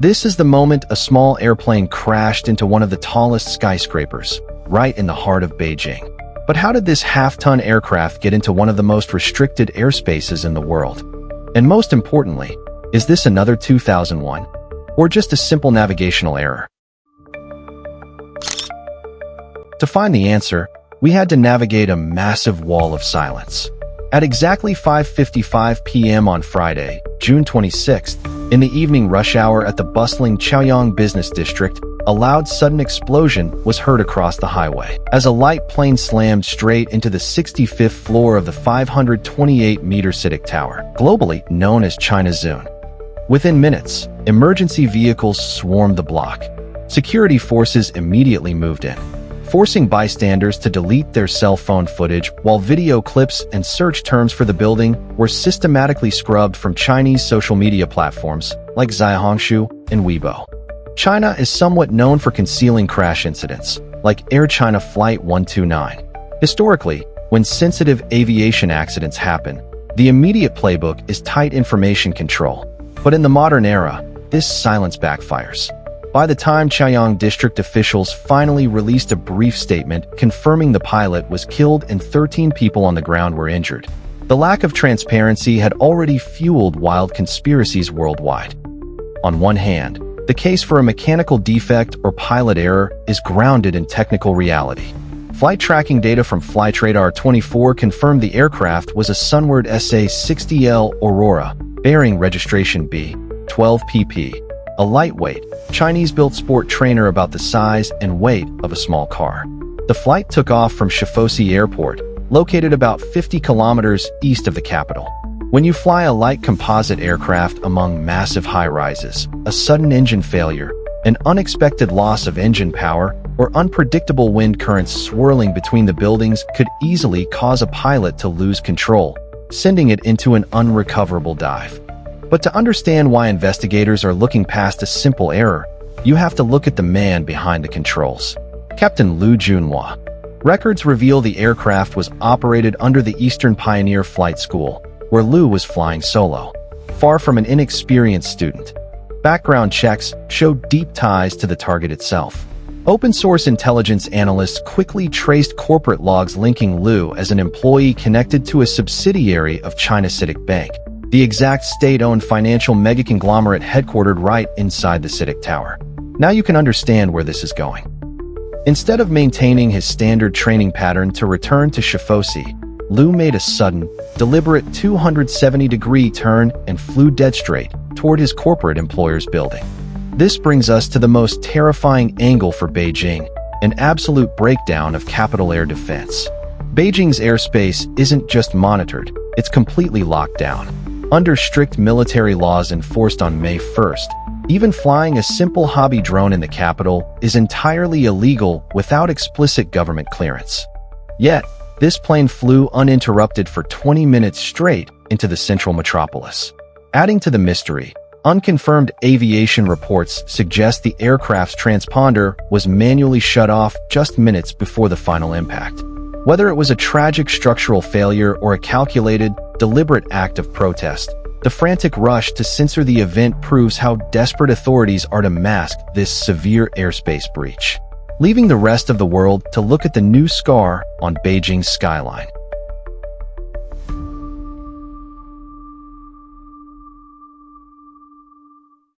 This is the moment a small airplane crashed into one of the tallest skyscrapers, right in the heart of Beijing. But how did this half-ton aircraft get into one of the most restricted airspaces in the world? And most importantly, is this another 2001? Or just a simple navigational error? To find the answer, we had to navigate a massive wall of silence. At exactly 5:55 p.m. on Friday, June 26th, in the evening rush hour at the bustling Chaoyang Business District, a loud sudden explosion was heard across the highway as a light plane slammed straight into the 65th floor of the 528-meter CITIC Tower, globally known as China Zun. Within minutes, emergency vehicles swarmed the block. Security forces immediately moved in, forcing bystanders to delete their cell phone footage while video clips and search terms for the building were systematically scrubbed from Chinese social media platforms like Xiaohongshu and Weibo. China is somewhat known for concealing crash incidents, like Air China Flight 129. Historically, when sensitive aviation accidents happen, the immediate playbook is tight information control. But in the modern era, this silence backfires. By the time Chaoyang District officials finally released a brief statement confirming the pilot was killed and 13 people on the ground were injured, the lack of transparency had already fueled wild conspiracies worldwide. On one hand, the case for a mechanical defect or pilot error is grounded in technical reality. Flight tracking data from Flightradar 24 confirmed the aircraft was a Sunward SA-60L Aurora, bearing registration B12PP. A lightweight, Chinese-built sport trainer about the size and weight of a small car. The flight took off from Chaoyang Airport, located about 50 kilometers east of the capital. When you fly a light composite aircraft among massive high-rises, a sudden engine failure, an unexpected loss of engine power, or unpredictable wind currents swirling between the buildings could easily cause a pilot to lose control, sending it into an unrecoverable dive. But to understand why investigators are looking past a simple error, you have to look at the man behind the controls. Captain Liu Junhua. Records reveal the aircraft was operated under the Eastern Pioneer Flight School, where Liu was flying solo, far from an inexperienced student. Background checks showed deep ties to the target itself. Open-source intelligence analysts quickly traced corporate logs linking Liu as an employee connected to a subsidiary of China CITIC Bank, the exact state-owned financial mega-conglomerate headquartered right inside the CITIC Tower. Now you can understand where this is going. Instead of maintaining his standard training pattern to return to Chaoyang, Liu made a sudden, deliberate 270-degree turn and flew dead straight toward his corporate employer's building. This brings us to the most terrifying angle for Beijing, an absolute breakdown of capital air defense. Beijing's airspace isn't just monitored, it's completely locked down. Under strict military laws enforced on May 1st, even flying a simple hobby drone in the capital is entirely illegal without explicit government clearance. Yet, this plane flew uninterrupted for 20 minutes straight into the central metropolis. Adding to the mystery, unconfirmed aviation reports suggest the aircraft's transponder was manually shut off just minutes before the final impact. Whether it was a tragic structural failure or a calculated, deliberate act of protest, the frantic rush to censor the event proves how desperate authorities are to mask this severe airspace breach, leaving the rest of the world to look at the new scar on Beijing's skyline.